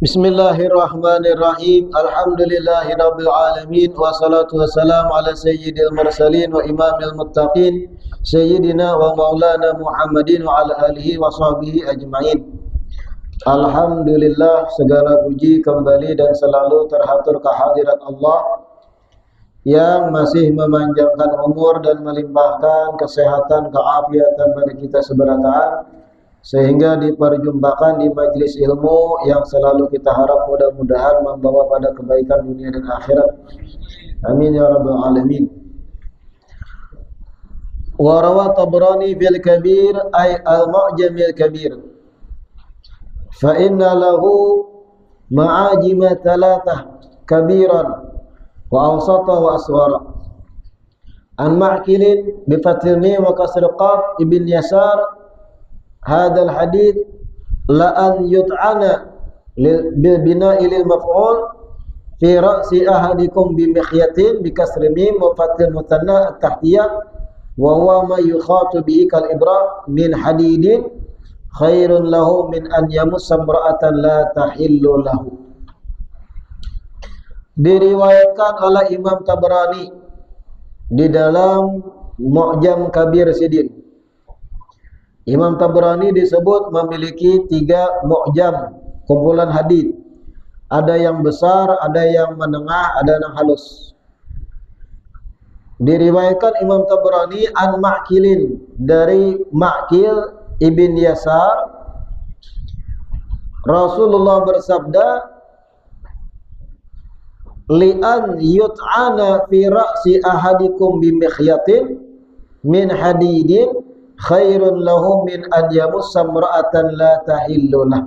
Bismillahirrahmanirrahim. Alhamdulillahirabbil alamin wassalatu wassalamu ala sayyidil mursalin wa imamil muttaqin sayyidina wa maulana Muhammadin wa ala alihi wa sahbihi ajmain. Alhamdulillah, segala puji kembali dan selalu terhatur kehadirat Allah yang masih memanjangkan umur dan melimpahkan kesehatan, keafiatan pada kita seberataan, sehingga diperjumpakan di majlis ilmu yang selalu kita harap mudah-mudahan membawa pada kebaikan dunia dan akhirat. Amin ya rabbal alamin. Wa rawa Tabrani fil Kabir ay al-Mu'jamil Kabir. Fa inna lahu ma'ajima thalathah kabiran wa awsata wa asghara. An Ma'kilin bi fathil mim wa kasril qaf ibn Yasar hadal hadith la an yut'ana bil bina'i lil maf'ul fi ra'si ahadikum bi mikhyatin bi kasri mim wa fathil mutanna at-tahtiyah wa huwa ma yukhatu bihi kal ibra min hadidin khairun lahu min an yamussa imra'atan la tahillu lahu. Diriwayatkan oleh Imam Tabrani di dalam Mu'jam Kabir Sidin. Imam Tabrani disebut memiliki 3 mu'jam, kumpulan hadis. Ada yang besar, ada yang menengah, ada yang halus. Diriwayatkan Imam Tabrani an Ma'kilin, dari Ma'kil ibn Yasar. Rasulullah bersabda, li'an yut'ana fi ra'si ahadikum bimikhyatin min hadidin khairun lahu min an yamussa imra'atan la tahillulah.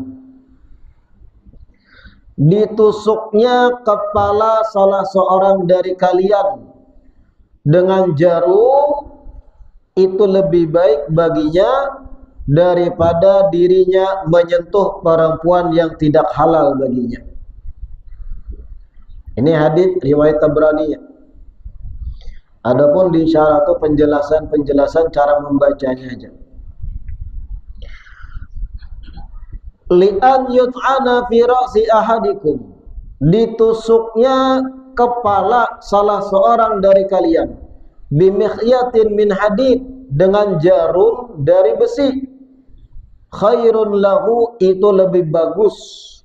Ditusuknya kepala salah seorang dari kalian dengan jarum itu lebih baik baginya daripada dirinya menyentuh perempuan yang tidak halal baginya. Ini hadis riwayat Tabrani. Adapun di syarah itu penjelasan cara membacanya aja. Li'an yut'ana fi ra'si ahadikum, ditusuknya kepala salah seorang dari kalian bimikhyatin min hadid, dengan jarum dari besi. Khairun lahu, itu lebih bagus,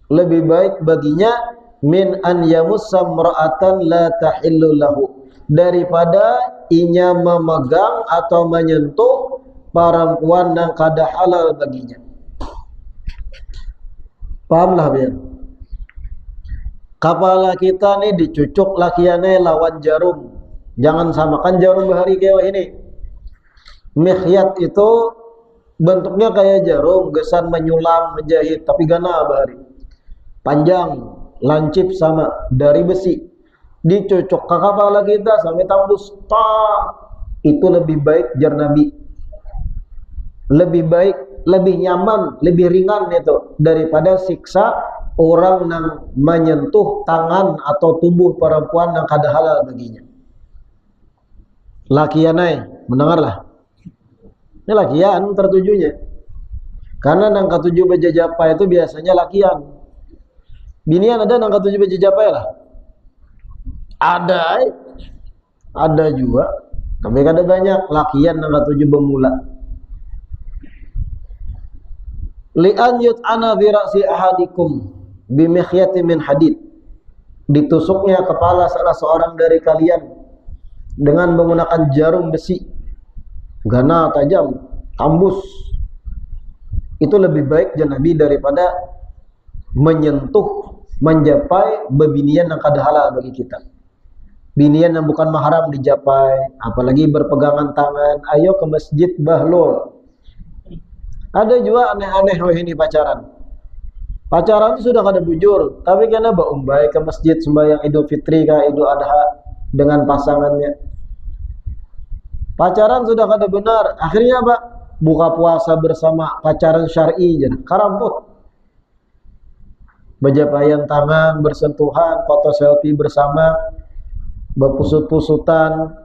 lebih baik baginya, min an yamussa imra'atan la tahillu lahu, daripada inya memegang atau menyentuh perempuan yang kada halal baginya. Pahamlah biar. Kepala kita nih dicucuk lakiannya lawan jarum. Jangan samakan jarum bahari kayak ini. Mikhyat itu bentuknya kayak jarum, gesan menyulam, menjahit, tapi gana bahari. Panjang, lancip sama, dari besi. Dicocok ke kepala kita sampai tembus, itu lebih baik jar Nabi, lebih baik, lebih nyaman, lebih ringan itu daripada siksa orang yang menyentuh tangan atau tubuh perempuan yang kada halal baginya. Lakianai, mendengarlah, ini lakian tertujunya, karena yang ketujuh bejajapa itu biasanya lakian. Binian ada yang ketujuh bejajapa ya lah. Ada juga, tapi kada banyak. Lakian yang ketujuh bemula. Li'an yut'ana fi ra'si ahadikum bimikhyatin min hadid, ditusuknya kepala salah seorang dari kalian dengan menggunakan jarum besi, gana tajam, tembus. Itu lebih baik Nabi daripada menyentuh, menjapai bebinian yang kada halal bagi kita. Binian yang bukan mahram dijapai, apalagi berpegangan tangan. Ayo ke masjid bahlul. Ada juga aneh-aneh ini pacaran. Pacaran itu sudah kada bujur, tapi karena baumbai ke masjid sembahyang Idul Fitri kah Idul Adha dengan pasangannya. Pacaran sudah kada benar, akhirnya apa? Buka puasa bersama, pacaran syar'i aja, karamput. Bejapaian tangan, bersentuhan, foto selfie bersama, berpusut-pusutan.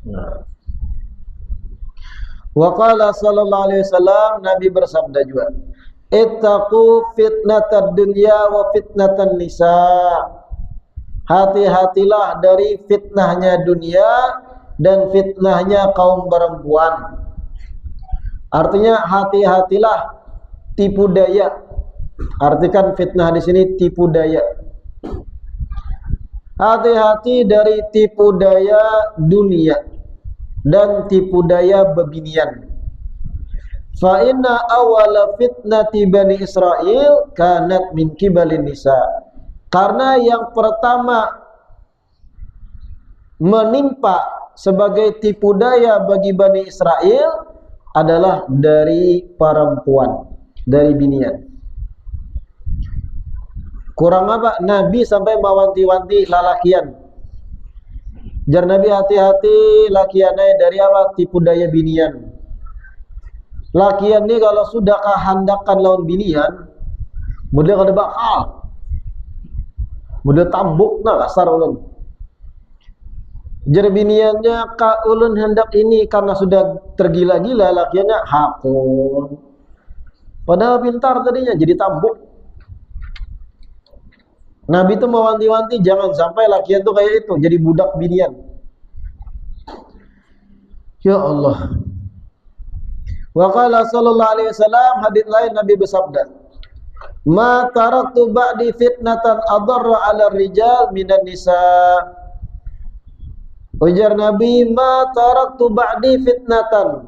Nah, Wa qala sallallahu alaihi wasallam, Nabi bersabda juga, ittaqu fitnatad dunya wa fitnatan nisa. Hati-hatilah dari fitnahnya dunia dan fitnahnya kaum perempuan. Artinya hati-hatilah tipu daya. Artikan fitnah di sini tipu daya. Hati-hati dari tipu daya dunia dan tipu daya bebinian. Fa inna awwala fitnati Bani Israil kanat min kibalin nisa. Karena yang pertama menimpa sebagai tipu daya bagi Bani Israel adalah dari perempuan, dari binian. Kurang apa? Nabi sampai mewanti-wanti lalakian. Jar Nabi hati-hati lakiannya dari apa? Tipu daya binian. Lakian ini kalau sudah kehandakan lawan binian, mudah kada bakal. Mudah tambuk nah kasar ulun. Jar biniannya ka ulun hendak ini karena sudah tergila-gila lakiannya hakun. Padahal pintar tadinya jadi tambuk. Nabi itu mewanti-wanti jangan sampai lakian tuh kayak itu, jadi budak binian. Ya Allah. Wa qala sallallahu alaihi wasallam, hadits lain Nabi bersabda, "Ma taraktu ba'di fitnatan adarra 'ala rijal minan nisa." Ujar Nabi, "Ma taraktu ba'di fitnatan."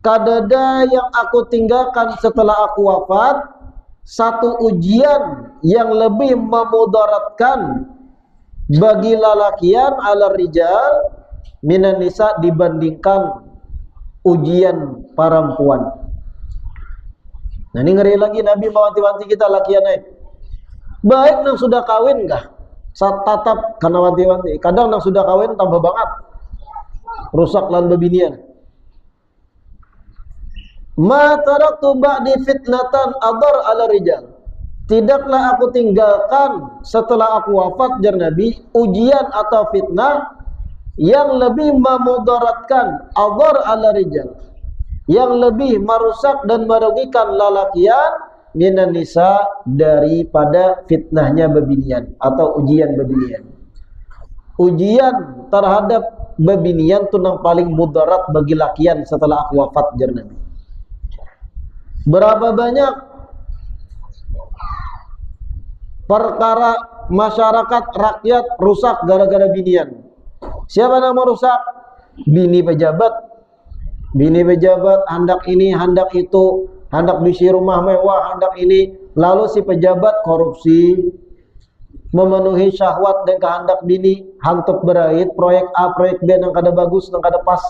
Kadada yang aku tinggalkan setelah aku wafat satu ujian yang lebih memudaratkan bagi lalakian ala rijal minan nisa dibandingkan ujian perempuan. Nah ini ngeri lagi Nabi mewanti-wanti kita lakian baik nang sudah kawin kah saat tatap karena wanti-wanti. Kadang nang sudah kawin tambah banget rusak lan bebinian. Ma taraktu ba'di fitnatan adar ala rijal. Tidaklah aku tinggalkan setelah aku wafat jar Nabi ujian atau fitnah yang lebih memudaratkan adar ala rijal, yang lebih merusak dan merugikan lalakian minan nisa daripada fitnahnya bebinian atau ujian bebinian. Ujian terhadap bebinian itu yang paling mudarat bagi lakian setelah aku wafat jar Nabi. Berapa banyak perkara masyarakat rakyat rusak gara-gara binian. Siapa yang mau rusak? Bini pejabat. Bini pejabat hendak ini, hendak itu, hendak bisi rumah mewah, hendak ini. Lalu si pejabat korupsi, memenuhi syahwat dan kehendak bini, hantuk berait, proyek A, proyek B yang kada bagus, yang kada pas.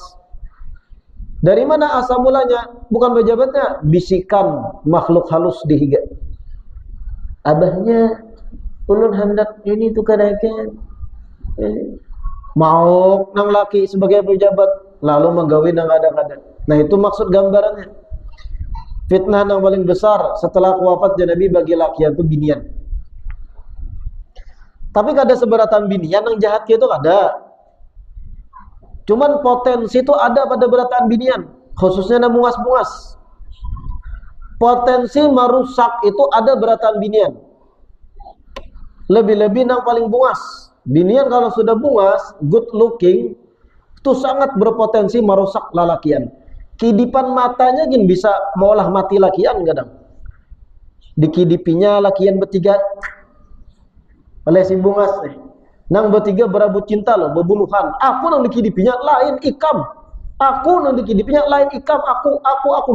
Dari mana asal mulanya? Bukan pejabatnya, bisikan makhluk halus di higa. Abahnya ulun hendak ini tuh kadang-kadang mau nang laki sebagai pejabat lalu menggawin nang kadang-kadang. Nah itu maksud gambarannya. Fitnah yang paling besar setelah wafat Nabi bagi laki itu binian. Tapi kada seberatan binian yang jahat itu kada. Cuman potensi itu ada pada beratan binian, khususnya na bungas-bungas. Potensi merusak itu ada beratan binian. Lebih-lebih yang paling bungas. Binian kalau sudah bungas, good looking, itu sangat berpotensi merusak lalakian. Kidipan matanya gin bisa mengolah mati lakian kadang. Dikidipinya lakian bertiga oleh si bungas nang bertiga berabut cinta loh, berbunuhan. Aku nang dikidipinya lain ikam. Aku nang dikidipinya lain ikam. Aku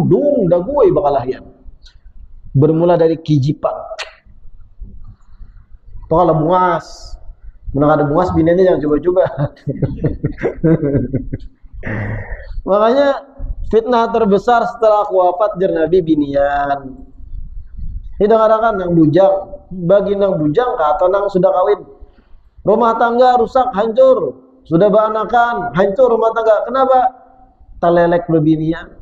dung dagui bakal lahian. Bermula dari kijipan. Toh kalau bungas, menang ada bungas biniannya jangan coba-coba. Makanya fitnah terbesar setelah aku wafat jar Nabi binian. Ini dengarkan nang bujang, bagi nang bujang atau nang sudah kawin. Rumah tangga rusak, hancur. Sudah beranakan, hancur rumah tangga. Kenapa? Talelek berbinian.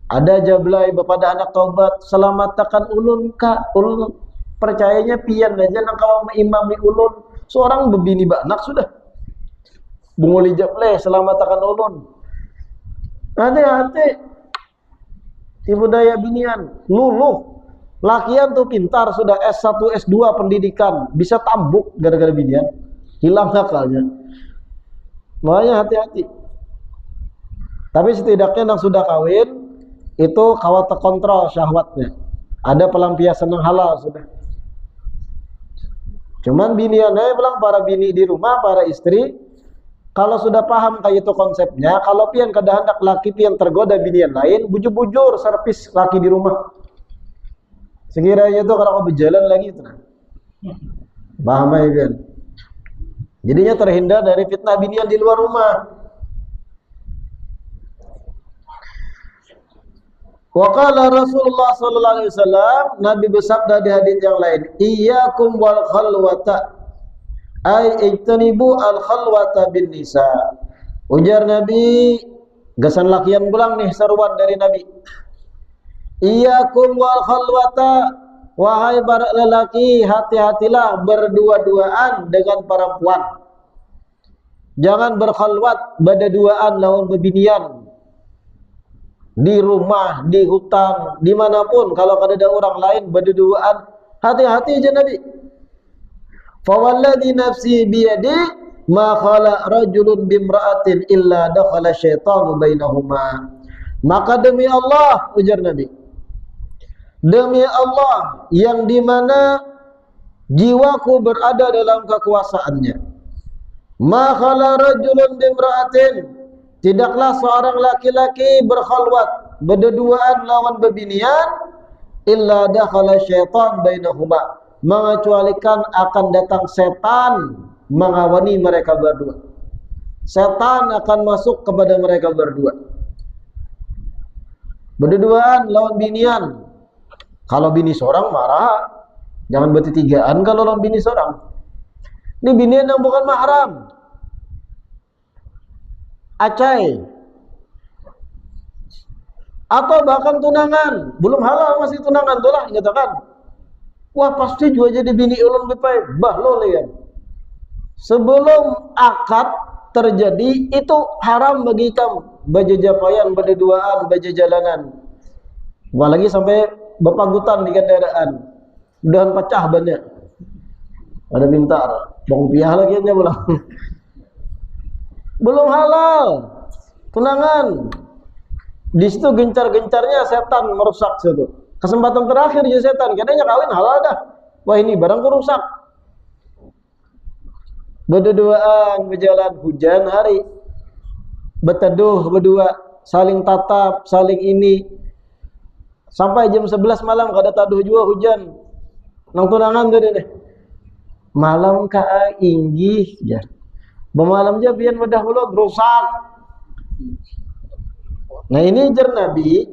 Ada jablay bepada anak taubat, selamatkan ulun kak. Ulun percayanya pian aja nang kawan imami ulun. Seorang bebini banak sudah. Bunguli jablay, selamatkan ulun. Hati-hati tipu daya binian. Luluh. Lakian tuh pintar, sudah S1, S2 pendidikan, bisa tambuk gara-gara binian. Hilang akalnya. Makanya hati-hati. Tapi setidaknya yang sudah kawin itu kawat terkontrol syahwatnya. Ada pelampiasan yang halal sudah. Cuman binian aja bilang, para bini di rumah, para istri, kalau sudah paham kayak itu konsepnya, kalau pian kedahandak laki pian tergoda binian lain, bujur-bujur servis laki di rumah. Sekiranya itu kalau kau berjalan lagi itu, paham aja kan? Jadinya terhindar dari fitnah binian di luar rumah. Wa qala Rasulullah sallallahu alaihi wasallam, Nabi bersabda di hadis yang lain, iyyakum wal khalwata, ay ijtanibu al khalwata bin nisa. Ujar Nabi, gasan lakian pulang nih seruan dari Nabi. Iyyakum wal khalwata, wahai para lelaki, hati-hatilah berdua-duaan dengan perempuan. Jangan berkhalwat berdua-duaan lawan bebinian. Di rumah, di hutan, dimanapun, kalau ada orang lain berdua-duaan, hati-hati aja Nabi. Fawalladhi nafsi biyadi, ma khala rajulun bimra'atin illa dakhala syaitanu bainahuma. Maka demi Allah, ujar Nabi, demi Allah yang dimana jiwaku berada dalam kekuasaannya, ma khala rajulun bimra'atin, tidaklah seorang laki-laki berkhalwat berduaan lawan bebinian, illa dakhala syaitan bainahuma, mengecualikan akan datang setan mengawani mereka berdua. Setan akan masuk kepada mereka berdua. Berduaan lawan binian. Kalau bini seorang marah, jangan bertigaan kalau lawan bini seorang. Ini binian yang bukan mahram. Acai, atau bahkan tunangan, belum halal masih tunangan, itulah katakan, wah pasti juga jadi bini ulun bepai, bah lo lian. Sebelum akad terjadi itu haram bagi kamu berjejapayan, berduaan, berjalanan, apalagi sampai berpagutan di kendaraan, mudahan pecah banyak. Ada pintar, bang piah lagi aja pulang. Belum halal tunangan, di situ gencar-gencarnya setan merusak situ. Kesempatan terakhir je setan, katanya kawin halal dah, wah ini barangku rusak. Berduaan, berjalan hujan hari, berteduh berdua, saling tatap, saling ini, sampai jam 11 malam kada taduh juga hujan. Nang tunangan tuh deh, malam ka inggih ya. Bemalam aja biar mendahulu rusak. Nah ini jar Nabi,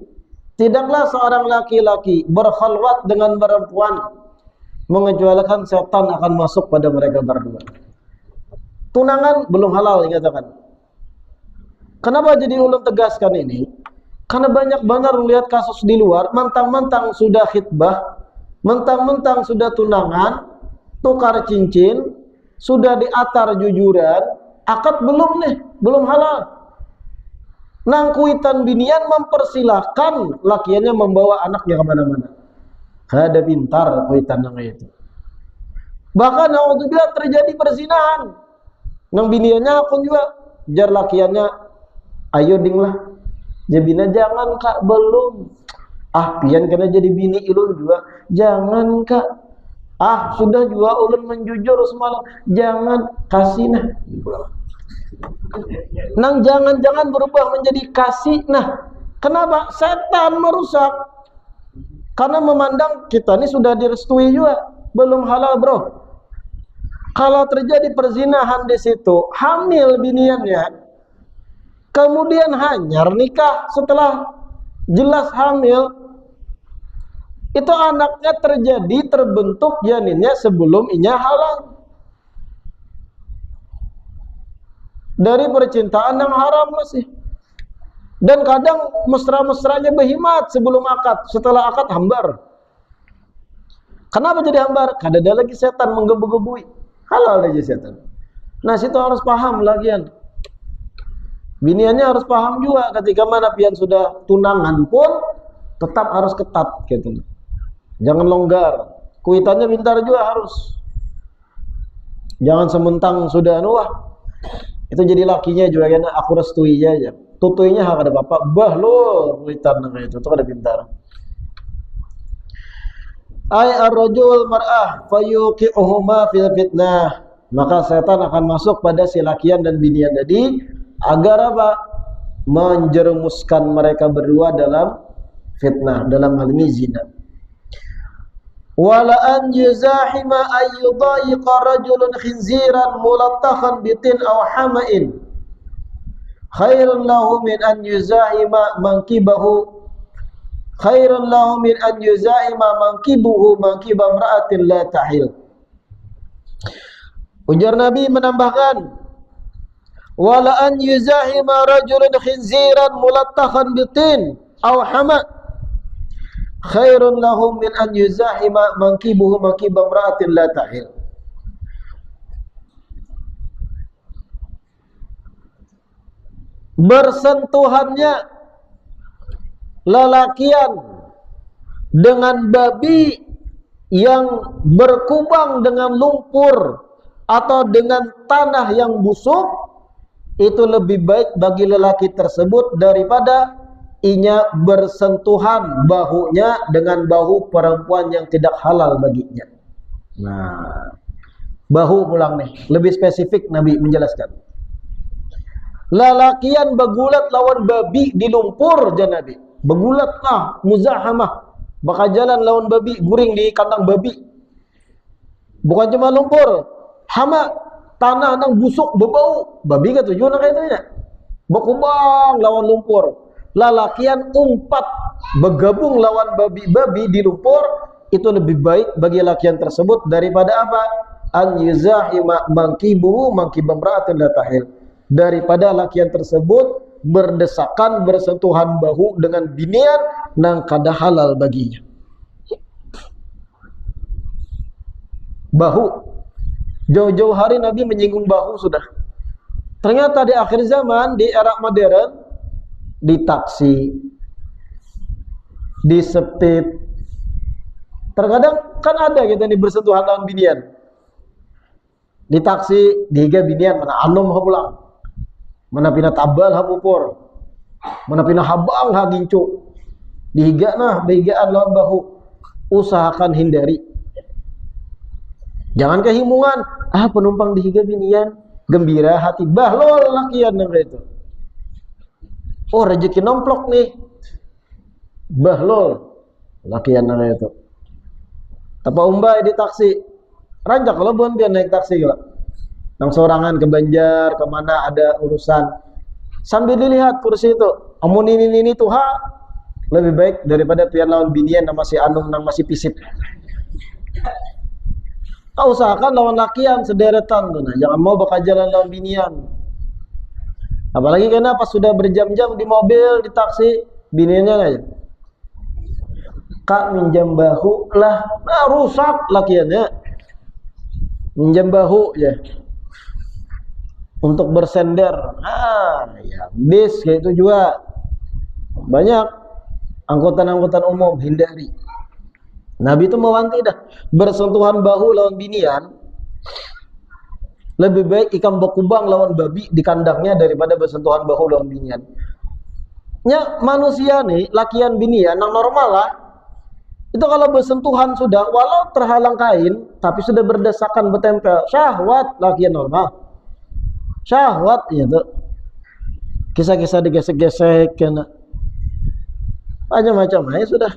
tidaklah seorang laki-laki berkhalwat dengan perempuan mengecualikan setan akan masuk pada mereka berdua. Tunangan belum halal dikatakan. Kenapa jadi ulun tegaskan ini? Karena banyak benar melihat kasus di luar, mentang-mentang sudah khitbah, mentang-mentang sudah tunangan, tukar cincin, sudah diatar jujuran, akad belum nih, belum halal. Nang kuitan binian mempersilahkan lakiannya membawa anaknya kemana-mana. Ada pintar kuitan nang itu. Bahkan alhamdulillah terjadi perzinahan. Nang biniannya pun juga jar lakiannya, ayo ding lah, jabina jangan kak, belum. Ah pian kena jadi bini ilun juga, jangan kak. Ah sudah juga ulun menjujur semalam, jangan, kasih nah. Nang jangan-jangan berubah menjadi kasih nah. Kenapa? Setan merusak. Karena memandang kita ini sudah direstui juga, belum halal bro. Kalau terjadi perzinahan di situ, hamil biniannya, kemudian hanyar nikah setelah jelas hamil, itu anaknya terbentuk janinnya sebelum inya halal. Dari percintaan yang haram masih. Dan kadang mesra-mesranya berhimat sebelum akad, setelah akad hambar. Kenapa jadi hambar? Karena ada lagi setan menggebu-gebui. Halal aja setan. Nah situ harus paham lagian. Biniannya harus paham juga ketika mana pian sudah tunangan pun tetap harus ketat gitu. Jangan longgar. Kuitannya pintar juga harus. Jangan sementang sudah wah itu jadi lakinya juga kan aku restui aja. Tutuinya hak ada bapak, bah lo kuitan itu tuh ada pintar. Ay ar-rajul mar'ah fayuqi'uhuma fil fitnah. Maka setan akan masuk pada si lakian dan binian tadi agar apa? Menjerumuskan mereka berdua dalam fitnah, dalam hal ini zina. Wala an yuzahima ayyudayiqa rajulun khinziran mulattakhan bitin aw hama'in khairun lahu min an yuzahima mankibahu khairun lahu min an yuzahima mankibuhu mankiba imra'atin la tahil. Ujar Nabi menambahkan, wala an yuzahima rajulun khinziran mulattakhan bitin aw hama' khairun lahum min an yuzahima mankibuhu mankiba imra'atin la tahil. Bersentuhannya lelakian dengan babi yang berkubang dengan lumpur atau dengan tanah yang busuk itu lebih baik bagi lelaki tersebut daripada inya bersentuhan bahunya dengan bahu perempuan yang tidak halal baginya. Nah, bahu pulang nih, lebih spesifik Nabi menjelaskan. Lalakian begulat lawan babi di lumpur aja Nabi. Begulat lah, muzahamah. Bakal jalan lawan babi, guring di kandang babi. Bukan cuma lumpur, hama tanah nang busuk bebau. Babi kan tujuan kayak itu ya. Berkubang lawan lumpur. Lalakian umpat bergabung lawan babi-babi di lumpur itu lebih baik bagi lakian tersebut daripada apa? An yuzahima mankibuhu mankibam ra'atin la tahil. Daripada lakian tersebut berdesakan bersentuhan bahu dengan binian nang kada halal baginya. Bahu. Jauh-jauh hari Nabi menyinggung bahu sudah. Ternyata di akhir zaman, di era modern, di taksi, di sepit, terkadang kan ada kita nih bersentuhan lawan binian. Di taksi, dihiga binian, mana anom ha pulang, mana pina tabal ha pupur, mana pina habang ha gincu, dihiga nah, behigaan lawan bahu. Usahakan hindari. Jangan kehimungan, penumpang dihiga binian, gembira hati, bah lo lakian yang itu. Oh rezeki nomplok nih, bah lo lakian yang itu. Tapa umbai di taksi, ranjak kalau bukan biar naik taksi gila. Nang sorangan ke Banjar, kemana ada urusan, sambil dilihat kursi itu, amun ini tuh lebih baik daripada pian lawan binian nang masih anung nang masih pisip. Kau usahakan lawan lakian sederetan tuh, nah. Jangan mau bakal jalan lawan binian. Apalagi karena pas sudah berjam-jam di mobil, di taksi, biniannya aja. Kak minjam bahu lah, nah rusak lakiannya. Minjam bahu ya. Untuk bersender, ya bis kayak itu juga. Banyak angkutan-angkutan umum hindari. Nabi itu mewanti dah bersentuhan bahu lawan binian lebih baik ikan berkubang lawan babi di kandangnya daripada bersentuhan bahu lawan binian. Ya manusia nih lakian binian yang normal lah itu kalau bersentuhan sudah walau terhalang kain tapi sudah berdesakan bertempel syahwat lakian normal syahwat itu kisah-kisah digesek-gesek kena macam-macam ya sudah.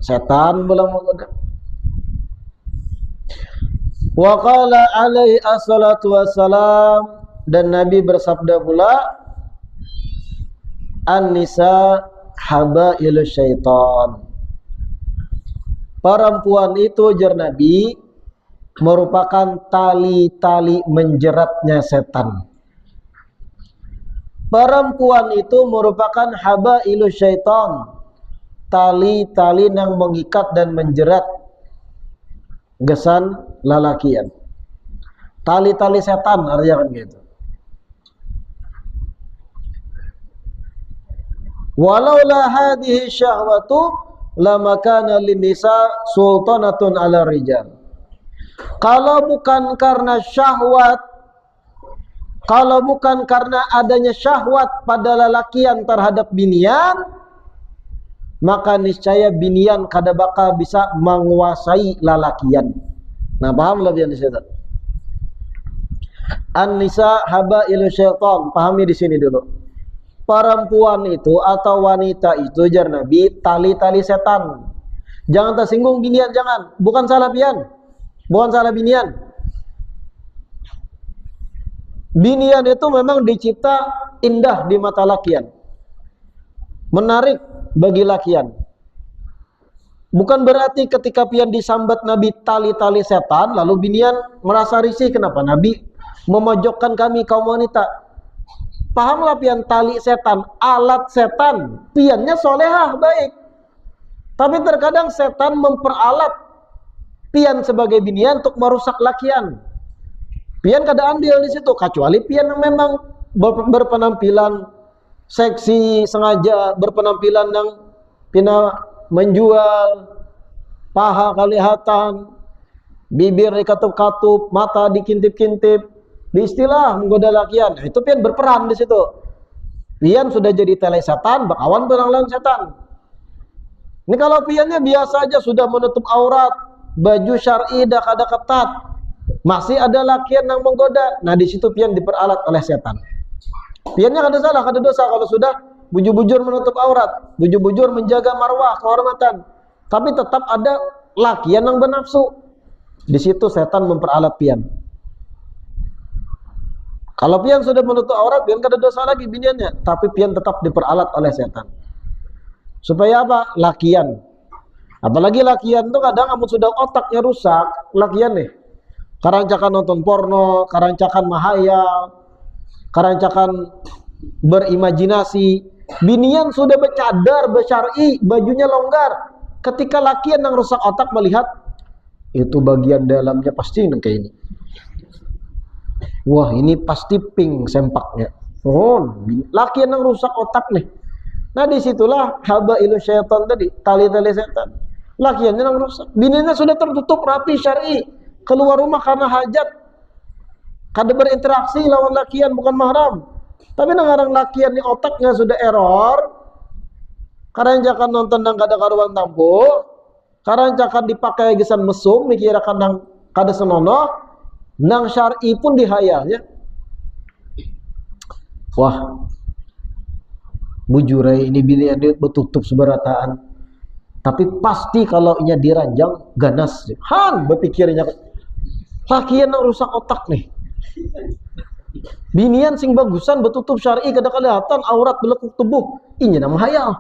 Setan bilang menggoda. Wa qala alaihi assalatu wassalam, dan Nabi bersabda pula, an-nisa habailu syaitan. Perempuan itu jar Nabi merupakan tali-tali menjeratnya setan. Perempuan itu merupakan habailu syaitan. Tali-tali yang mengikat dan menjerat gesan lalakian. Tali-tali setan artinya kan gitu. Walaula hadhihi syahwatu lama kana linnisa sultanatun ala rijal. Kalau bukan karena syahwat, kalau bukan karena adanya syahwat pada lelakian terhadap binian, maka niscaya binian kada bakal bisa menguasai lelakian. Nah, paham lebih di situ. An-nisa habailu syaitan, pahami di sini dulu. Perempuan itu atau wanita itu jar Nabi tali-tali setan. Jangan tersinggung binian, jangan. Bukan salah pian. Bukan salah binian. Binian itu memang dicipta indah di mata lakian. Menarik bagi lakian. Bukan berarti ketika pian disambat Nabi tali-tali setan, lalu binian merasa risih. Kenapa Nabi memojokkan kami kaum wanita? Pahamlah pian tali setan, alat setan. Piannya solehah, baik. Tapi terkadang setan memperalat pian sebagai binian untuk merusak lakian. Pian kada andil di situ, kecuali pian yang memang berpenampilan seksi, sengaja berpenampilan yang pina menjual, paha kelihatan, bibir dikatup-katup, mata dikintip-kintip, diistilah menggoda lakian. Itu pian berperan di situ. Pian sudah jadi tele setan, bakawan berang-lang setan. Ini kalau piannya biasa aja sudah menutup aurat, baju syar'i dah kada ketat, masih ada lakian yang menggoda. Nah di situ pian diperalat oleh setan. Piannya kada salah, kada dosa kalau sudah bujur-bujur menutup aurat, bujur-bujur menjaga marwah, kehormatan. Tapi tetap ada lakian yang bernafsu. Di situ setan memperalat pian. Kalau pian sudah menutup aurat, pian kada dosa lagi biniannya, tapi pian tetap diperalat oleh setan. Supaya apa? Lakian. Apalagi lakian itu kadang amun sudah otaknya rusak, lakian nih. Karancakan nonton porno, karancakan mahayal, karancakan berimajinasi. Binian sudah bercadar, bersyar'i, bajunya longgar. Ketika lakian yang rusak otak melihat, itu bagian dalamnya pasti kayak ini. Wah, ini pasti pink sempaknya. Oh, lakian yang rusak otak nih. Nah, disitulah habailu syaitan tadi, tali-tali setan. Lakiannya yang rusak. Bininya sudah tertutup rapi syar'i, keluar rumah karena hajat, kada berinteraksi lawan lakian bukan mahram. Tapi nangarang lakian ni otaknya sudah error, karancakan nonton nang kada karuan tampu, karancakan dipakai gesan mesum, mikirakan nang kada senonoh, nang syar'i pun dihayalnya. Wah, bujurai ini bilian dia betutup seberataan. Tapi pasti kalau inya diranjang ganas. Han berpikirnya lakian yang rusak otak nih. Binian sing bagusan betutup syar'i kada kelihatan aurat belekuk tubuh, inya nang hayal.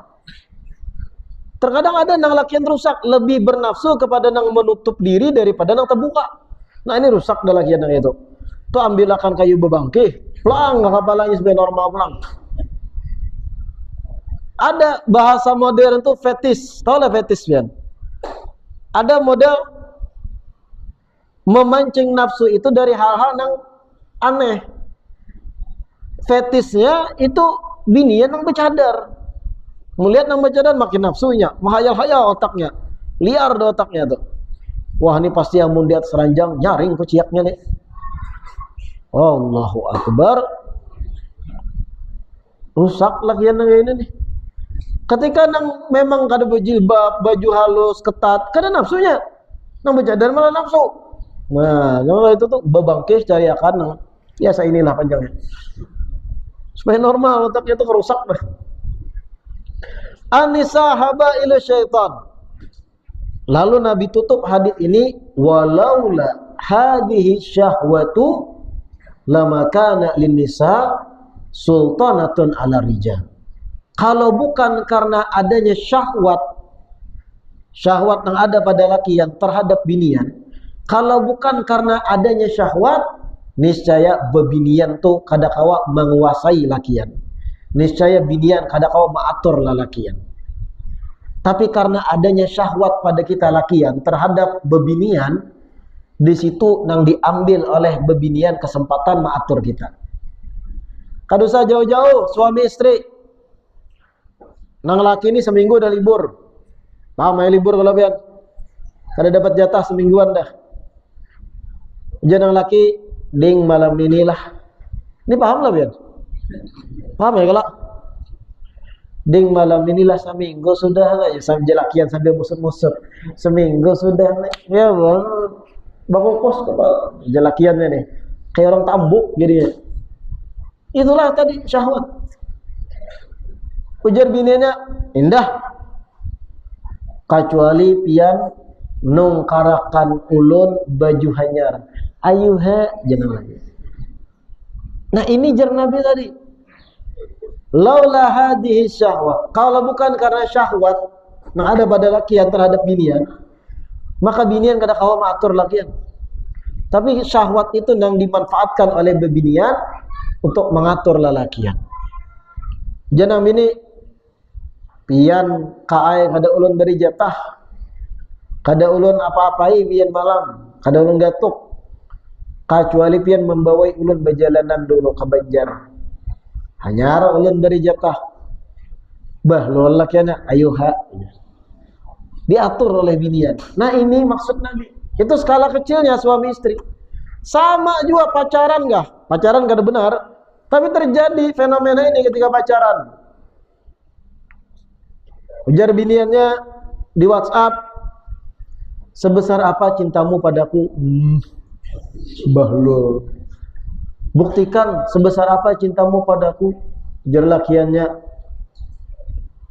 Terkadang ada nang lakian rusak lebih bernafsu kepada nang menutup diri daripada nang terbuka. Nah ini rusak dah lakian nang itu. Tuh ambilkan kayu bebangkih, pelang kepalanya supaya normal pelang. Ada bahasa modern tuh fetis, tau lah fetis pian. Ada model memancing nafsu itu dari hal-hal yang aneh. Fetisnya itu binian yang bercadar. Melihat yang bercadar makin nafsunya, menghayal-hayal otaknya, liar di otaknya tuh. Wah ini pasti yang mau lihat seranjang nyaring kuciaknya nih. Allahu Akbar. Rusak lagi yang ini nih. Ketika nang memang kada berjilbab, baju halus, ketat, kada nafsunya. Nang bercadar malah nafsu. Nah, kalau itu tuh bebangkis cari akan biasa inilah panjangnya. Supaya normal otaknya tuh kerusak dah. An-nisa habailu syaitan. Lalu Nabi tutup hadis ini, walaula hadhihi syahwatu lama kana lin-nisa sultanatun ala rijal. Kalau bukan karena adanya syahwat yang ada pada laki yang terhadap binian, kalau bukan karena adanya syahwat, niscaya bebinian tuh kada kawa menguasai lakian. Niscaya binian kada kawa mengatur lalakian. Tapi karena adanya syahwat pada kita lakian terhadap bebinian, di situ nang diambil oleh bebinian kesempatan mengatur kita. Kada usah jauh-jauh suami istri. Nang laki ini seminggu udah libur. Paham ya libur kalau pian? Kada dapat jatah semingguan dah. Jangan laki ding malam inilah. Ini paham lah pian? Paham ya kalau? Ding malam inilah seminggu sudah ya sambil jelakian sambil musut-musut. Seminggu sudah ya bang. Bakokos kepala jelakiannya nih. Kayak orang tambuk jadinya. Itulah tadi syahwat. Ujar bininya, indah. Kecuali pian nungkarakan ulun baju hanyar. Ayu he jangan lagi. Nah ini jar Nabi tadi. Laula hadhihi syahwat. Kalau bukan karena syahwat yang ada pada lakian terhadap binian, maka binian kada kawa maatur lakian. Tapi syahwat itu yang dimanfaatkan oleh bebinian untuk mengatur lelakian. Jangan bini pian kaai kada ulun beri jatah, kada ulun apa-apai pian malam, kada ulun gatuk, kecuali pian membawai ulun berjalanan dulu ke Banjar. Hanya ulun beri jatah, bah lol lakiannya ayo ha, diatur oleh binian. Nah ini maksud Nabi. Itu skala kecilnya suami istri. Sama juga pacaran gak? Pacaran kada benar, tapi terjadi fenomena ini ketika pacaran. Ujar biniannya di WhatsApp, sebesar apa cintamu padaku? Bahlul. Buktikan sebesar apa cintamu padaku. Ujar lakiannya,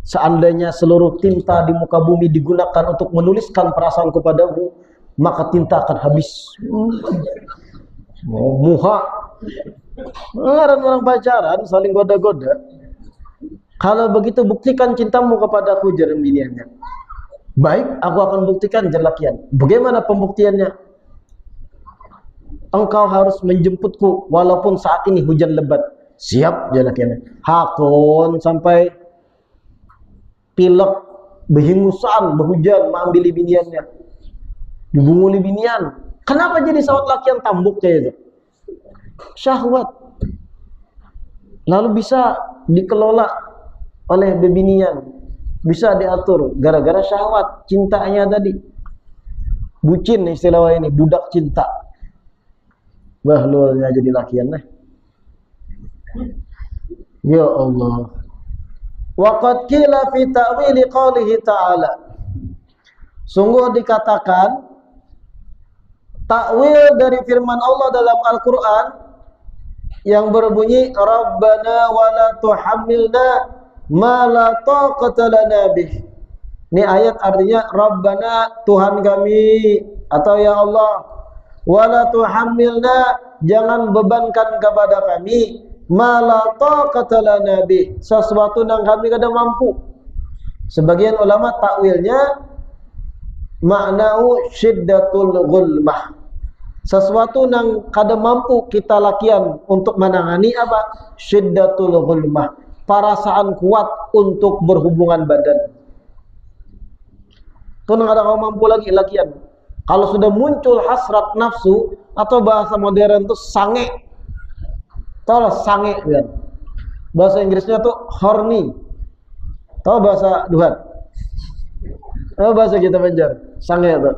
seandainya seluruh tinta di muka bumi digunakan untuk menuliskan perasaanku padamu, maka tinta akan habis. Muha. Orang pacaran saling goda-goda. Kalau begitu buktikan cintamu kepadaku, jar biniannya. Baik, aku akan buktikan, jar lakian. Bagaimana pembuktiannya? Engkau harus menjemputku walaupun saat ini hujan lebat. Siap, jar lakiannya. Hakon sampai pilek, behingusan, berhujan, mengambil biniannya. Dibunguli binian. Kenapa jadi sawat lakian tambuk kayak itu? Syahwat. Lalu bisa dikelola oleh bebinian, bisa diatur gara-gara syahwat, cintanya tadi. Bucin istilah ini, budak cinta. Bahlulnya jadi lakian nih. Ya Allah. Waqad qila fi ta'wili qoulihi ta'ala. Sungguh dikatakan takwil dari firman Allah dalam Al-Quran yang berbunyi Rabbana wa la tuhammilna ma la taqata lana bih. Ini ayat artinya Rabbana, Tuhan kami, atau ya Allah, wa la tuhammilna, jangan bebankan kepada kami ma la taqata lana bih, sesuatu yang kami kada mampu. Sebagian ulama takwilnya maknau syiddatul ghulmah, sesuatu yang kada mampu kita lakian untuk menangani apa? Syiddatul ghulmah, perasaan kuat untuk berhubungan badan. Itu yang ada kau mampu lagi lakian. Kalau sudah muncul hasrat nafsu, atau bahasa modern itu sange. Tahu sange kan? Bahasa Inggrisnya tuh horny. Tahu bahasa Duhat? Tahu bahasa kita Banjar? Sange itu.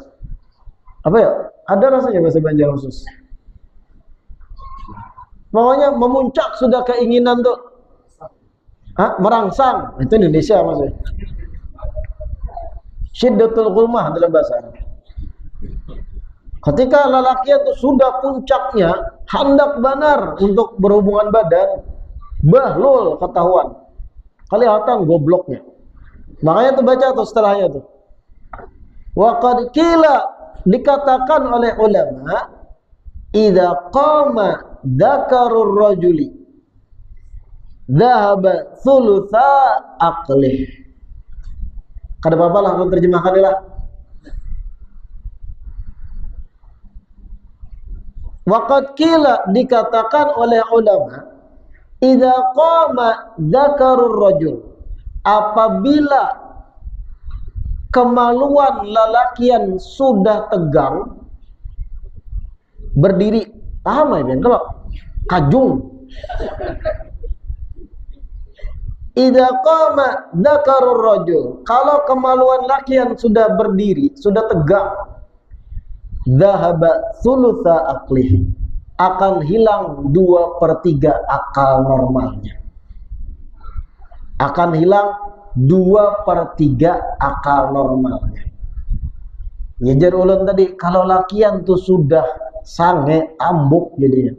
Apa ya? Ada rasanya bahasa Banjar khusus. Pokoknya memuncak sudah keinginan tuh. Merangsang. Itu Indonesia maksudnya. Syiddatul ghulmah dalam bahasa Arab. Ketika lelaki itu sudah puncaknya, hendak benar untuk berhubungan badan, bahlul ketahuan. Kelihatan gobloknya. Makanya tuh baca tuh setelahnya tuh. Wa qad qila, dikatakan oleh ulama, idza qama dzakarur rajuli dhahaba thulutha aqlih. Kada apa-apa lah menerjemahkan lah. Waqad qila, dikatakan oleh ulama, idza qama dzakarur rajul, apabila kemaluan lelakian sudah tegang berdiri. Paham ya Ben? Kalau kajung idza qama dzakarur rajul, kalau kemaluan laki yang sudah berdiri, sudah tegak, dhahaba thulutsa aqlihi, akan hilang 2/3 akal normalnya. Akan hilang 2/3 akal normalnya. Ngejar ulun tadi, kalau lakian tuh sudah sange ambuk jadinya.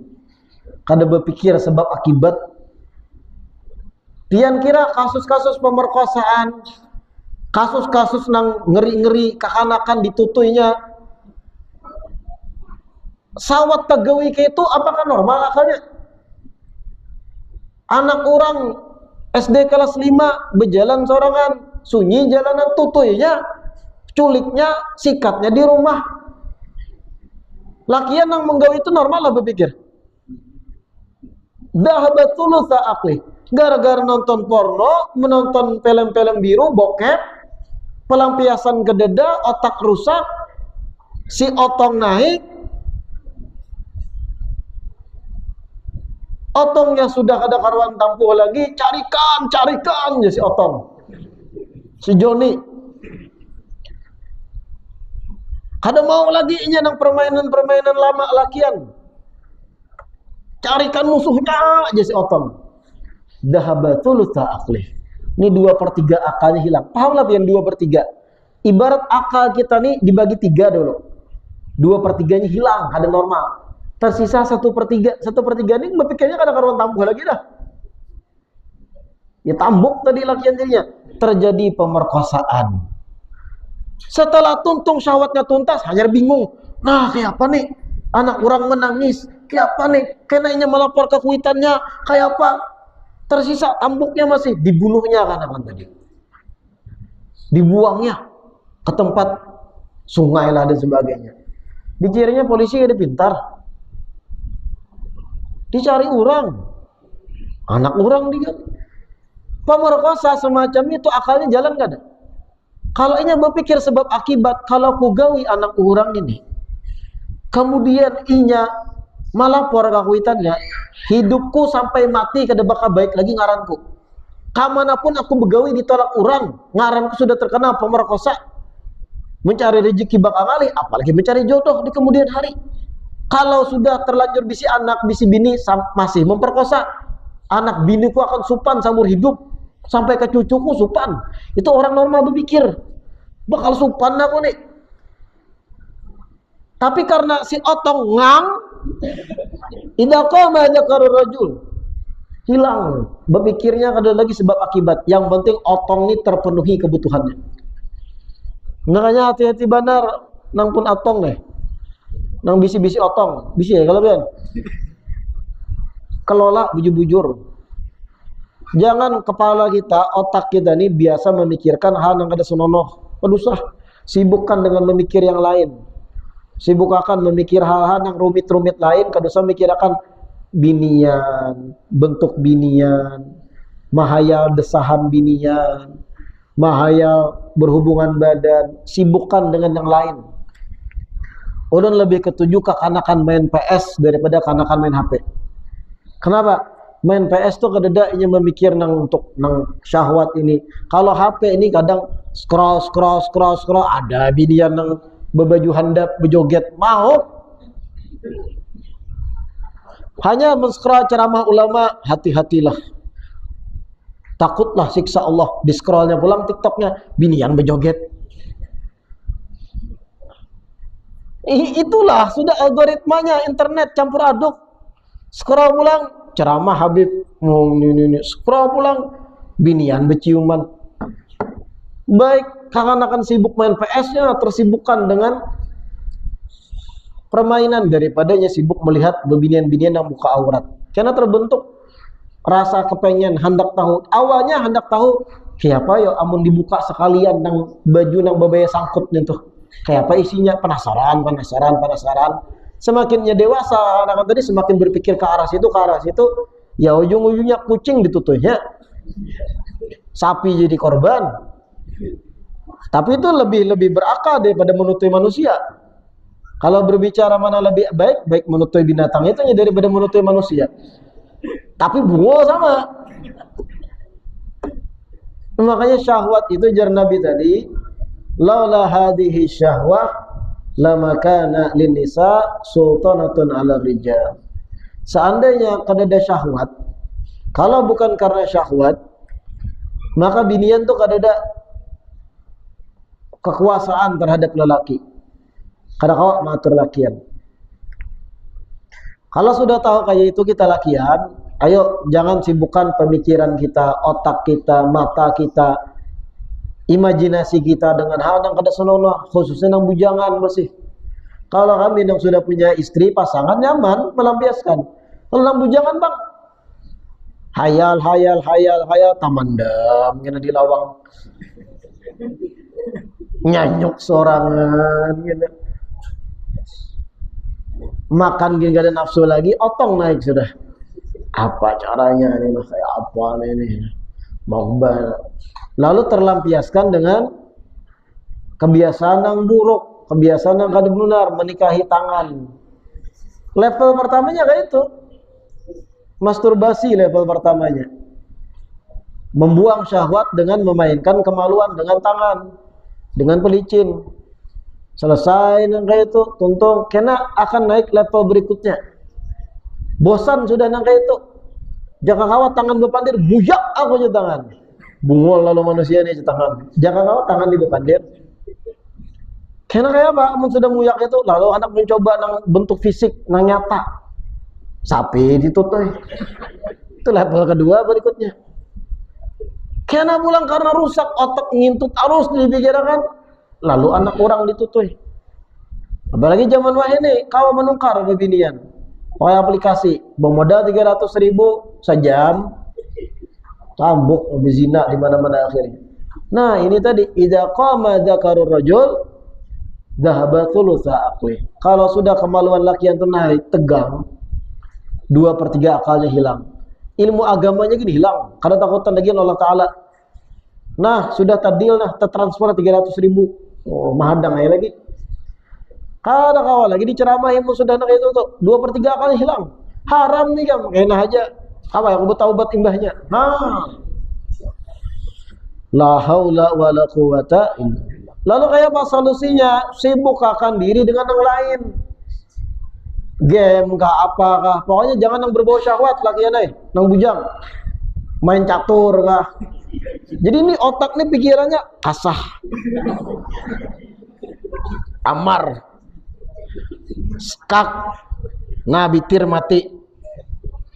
Kada berpikir sebab akibat. Pian kira kasus-kasus pemerkosaan, kasus-kasus nang ngeri-ngeri kekanakan ditutuinya, sawat tegawi ke itu apakah normal akalnya? Anak orang SD kelas 5 berjalan sorangan, sunyi jalanan tutuinya, culiknya, sikatnya di rumah. Lakian yang menggawi itu normal lah berpikir. Dhahabatul aqli. Gara-gara nonton porno, menonton film-film biru, bokep, pelampiasan ke dada, otak rusak, si otong naik, otongnya sudah ada karuan tampuh lagi, carikan ya si otong, si Joni. Kada mau lagi inya nang permainan lama lakian. Carikan musuhnya aja si otong. Dhahabatul aqli. Ini 2/3 akalnya hilang. Paham lah yang 2/3. Ibarat akal kita nih dibagi 3 dulu. 2/3-nya hilang, ada normal. Tersisa 1/3. 1/3 ini berpikirnya kada karuan tambuh lagi dah. Ya tambuk tadi lakian jadinya. Terjadi pemerkosaan. Setelah tuntung syahwatnya tuntas, hanya bingung. Nah, kayak apa nih? Anak orang menangis. Kayak apa nih? Kenainya melapor ke kuitannya. Kayak apa? Tersisa tambuknya masih dibunuhnya kan tadi. Dibuangnya ke tempat sungai lah dan sebagainya. Dikiranya polisi ada pintar. Dicari orang. Anak orang dia. Pemerkosa semacam itu akalnya jalan gak ada. Kalau inya berpikir sebab akibat, kalau ku gawi anak orang ini, kemudian inya malapor ke kuitannya, hidupku sampai mati kada bakal baik lagi ngaranku. Kamanapun aku begawi ditolak orang, ngaranku sudah terkena pemerkosa. Mencari rezeki bakal ngali, apalagi mencari jodoh di kemudian hari. Kalau sudah terlanjur bisi anak, bisi bini masih memperkosa, anak biniku akan supan seumur hidup. Sampai ke cucuku supan. Itu orang normal berpikir bakal supan aku nih. Tapi karena si otong ngang, idza qama dzakarur rajul, hilang berpikirnya kada lagi sebab akibat. Yang penting otong ini terpenuhi kebutuhannya. Makanya hati-hati benar nang pun otong nih. Nang bisi-bisi otong, bisi ya kalau pian. Kelola bujur-bujur. Jangan kepala kita, otak kita ini biasa memikirkan hal yang ada senonoh. Pedusah, sibukkan dengan memikir yang lain. Sibuk akan memikir hal-hal yang rumit-rumit lain. Kedusah mikirkan binian, bentuk binian, mahayal desahan binian, mahayal berhubungan badan. Sibukkan dengan yang lain. Ulun lebih ketujuh kekanakan main PS daripada kanakan main HP. Kenapa? Main PS tuh kadang ingin memikir nang untuk nang syahwat ini. Kalau HP ini kadang scroll, ada binian nang berbaju handap berjoget mau. Hanya men-scroll ceramah ulama, hati-hatilah. Takutlah siksa Allah. Di scrollnya pulang TikToknya binian berjoget. Itulah sudah algoritmanya internet campur aduk. Scroll pulang ceramah Habib, scroll pulang binian berciuman. Baik kakan-kakan sibuk main PS-nya, tersibukkan dengan permainan daripadanya sibuk melihat bebinian-binian yang buka aurat. Karena terbentuk rasa kepengen, hendak tahu. Awalnya hendak tahu kayak apa ya amun dibuka sekalian nang baju nang babaya sangkut tuh. Kayak apa isinya, penasaran. Semakinnya dewasa anak tadi semakin berpikir ke arah situ, ya ujung-ujungnya kucing ditutupnya, sapi jadi korban. Tapi itu lebih berakal daripada menutupi manusia. Kalau berbicara mana lebih baik menutupi binatang itu daripada menutupi manusia. Tapi bungo sama. Makanya syahwat itu jar Nabi tadi, laula hadhihi syahwah lama kana lin nisa sultanatun 'ala rijal. Seandainya kadada syahwat, kalau bukan karena syahwat, maka binian tuh kadada kekuasaan terhadap lelaki. Kada kau matur lakian. Kalau sudah tahu kayak itu kita lakian, ayo jangan sibukkan pemikiran kita, otak kita, mata kita, imajinasi kita dengan hal yang kada senonoh, khususnya yang bujangan masih. Kalau kami yang sudah punya istri, pasangan nyaman melampiaskan. Kalau yang bujangan bang, hayal, tamandam, gini di lawang, nyanyuk sorangan, gini. Makan gini gak ada nafsu lagi, otong naik sudah. Apa caranya ini, kayak apa ini, mau lalu terlampiaskan dengan kebiasaan yang buruk, kebiasaan yang kada benar, menikahi tangan. Level pertamanya kayak itu, masturbasi level pertamanya, membuang syahwat dengan memainkan kemaluan dengan tangan, dengan pelicin. Selesai yang kayak itu, tuntung kena akan naik level berikutnya. Bosan sudah nang kayak itu, jangan kawat tangan bepandir, buyak aku aja tangan. Bungol lalu manusia ini tangan. Jangan kawat tangan di bepandir. Kena kayak apa? Amun sudah muyak itu, lalu anak mencoba nang bentuk fisik nang nyata. Sapi ditutup. Itu level kedua berikutnya. Kena pulang karena rusak otak ngintut arus dipikirkan. Lalu anak orang ditutup. Apalagi zaman wah ini, kau menukar bebinian. Pakai aplikasi, bermodal 300.000 sejam, tambuk bezina di mana-mana akhirnya. Nah ini tadi, idza qama dzakarur rajul, dhahaba thulutsa aqli. Kalau sudah kemaluan laki yang naik tegang, 2/3 akalnya hilang. Ilmu agamanya gini hilang, karena takutan lagi Allah Ta'ala. Nah sudah tadil, nah tertransfer 300.000. Oh, mahadang aja lagi. Kada kawal lagi diceramahin sudah nak itu tuh 2/3 kali hilang. Haram nih kam, enak aja. Apa yang bertaubat imbahnya? La haula wala quwata illa billah. Lalu kayak apa solusinya? Sibukkan diri dengan yang lain. Game kah apakah? Pokoknya jangan yang berbau syahwat lakian nang bujang. Main catur kah? Jadi ini otak nih pikirannya kasah, amar, skak, nah bitir mati,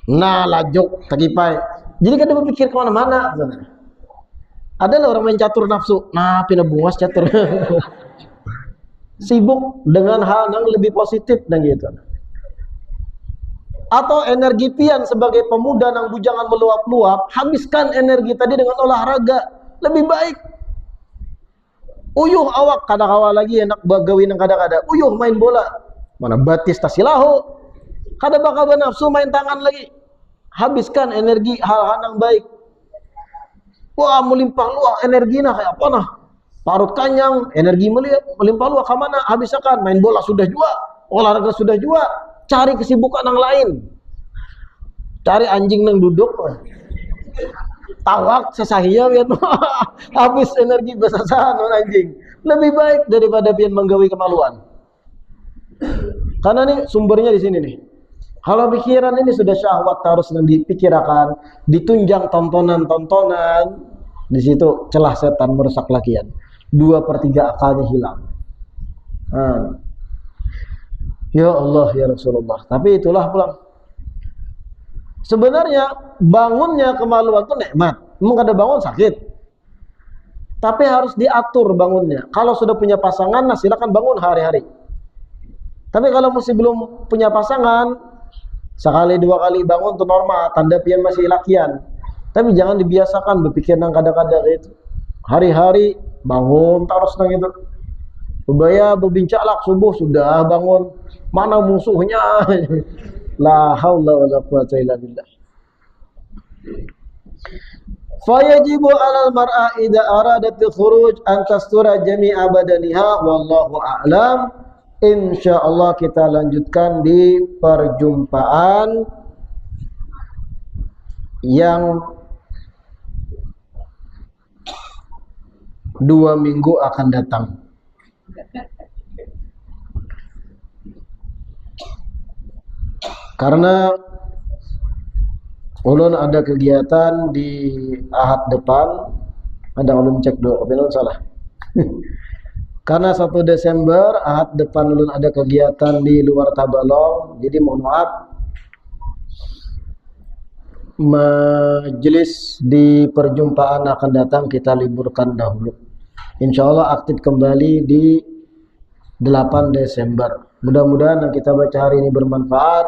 nah lajuk, tagipai. Jadi kan dia berpikir kemana-mana. Ada lah orang main catur nafsu, nah pinabungas catur. Sibuk dengan hal yang lebih positif dan gitu. Atau energi pian sebagai pemuda yang bujangan meluap-luap, habiskan energi tadi dengan olahraga lebih baik. Uyuh awak kada kawa lagi enak bagawin yang kada-kada. Uyuh main bola, mana batis tasilahu, kada bakal nafsu main tangan lagi. Habiskan energi hal-hal yang baik. Wah melimpah luang energinya kayak apa nah? Parut kanyang, energi melimpah luang kemana? Habiskan main bola sudah jua, olahraga sudah jua. Cari kesibukan yang lain. Cari anjing yang duduk. Tawak sesahia biar habis energi besasan anjing. Lebih baik daripada pian menggawi kemaluan. Karena nih sumbernya di sini nih. Kalau pikiran ini sudah syahwat harus dipikirkan, ditunjang tontonan-tontonan, di situ celah setan merusak lakian. 2/3 akalnya hilang. Ya Allah ya Rasulullah. Tapi itulah pulang. Sebenarnya bangunnya kemaluan itu nikmat. Memang ada bangun sakit. Tapi harus diatur bangunnya. Kalau sudah punya pasangan, nah silakan bangun hari-hari. Tapi kalau masih belum punya pasangan, sekali 2 kali bangun itu normal. Tanda pian masih lakian. Tapi jangan dibiasakan berpikir nang kadang-kadang itu. Hari-hari bangun terus nang itu. Bebaya berbincanglah subuh sudah bangun. Mana musuhnya? La haula wala quwata illa billah. Fayajibu 'alal mar'a idza aradat al-khuruj an tastura jami'a badaniha wallahu a'lam. Insyaallah kita lanjutkan di perjumpaan yang 2 minggu akan datang. Karena ulun ada kegiatan di Ahad depan, ada ulun cek dulu, ulun salah. Karena 1 Desember Ahad depan ulun ada kegiatan di luar Tabalong, jadi mohon maaf majelis di perjumpaan akan datang kita liburkan dahulu. Insya Allah aktif kembali di 8 Desember. Mudah-mudahan yang kita baca hari ini bermanfaat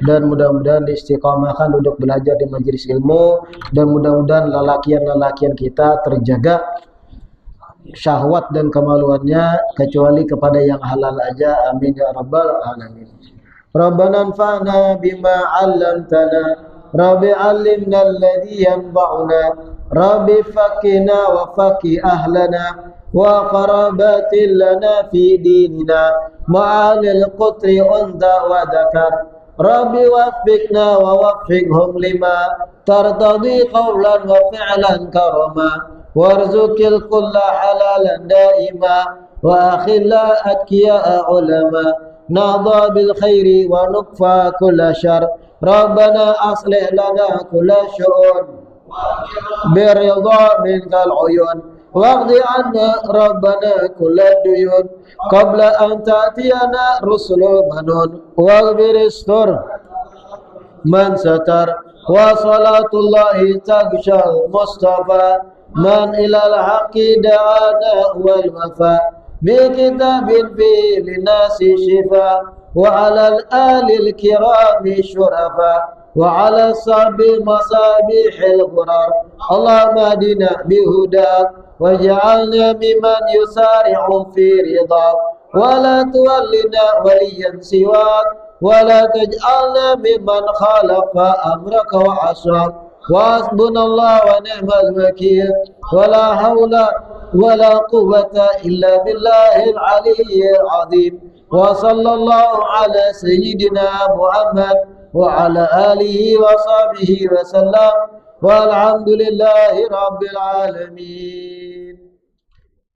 dan mudah-mudahan diistiqomahkan duduk belajar di majelis ilmu dan mudah-mudahan lelakian-lelakian kita terjaga syahwat dan kemaluannya kecuali kepada yang halal aja. Amin ya rabbal alamin. Rabbana anfa'na bima 'allamtana Rabbi 'allimna alladhi yanfa'una Rabbi fakina wa faqih ahlana wa qarabatin lana fi dinina ma'alil qutri unta wa dhakar Rabbi waffiqna wa waffiqhum lima tartadi qawlan wa fi'lan karama warzuqil kulla halalan daima wa akhilla atqiya ulama نهضى بالخير ونكفى كل شر ربنا أصلح لنا كل شؤون برضا منك العيون واقض عنا ربنا كل الديون قبل أن تأتينا رسل منون واغفر استر من ستر وصلاة الله تغشى المصطفى من إلى الحق دعانا والوفاء بكتاب فيه للناس شفاء وعلى الآل الكرام شرفاء وعلى الصحب مصابيح الغرار اللهم اهدنا بهداك واجعلنا ممن يسارع في رضاك ولا تولنا وليا سواك ولا تجعلنا ممن خالف أمرك وعصاك وحسبنا الله ونعم الوكيل ولا حول ولا قوة إلا بالله العلي العظيم وصلى الله على سيدنا محمد وعلى آله وصحبه وسلم والحمد لله رب العالمين.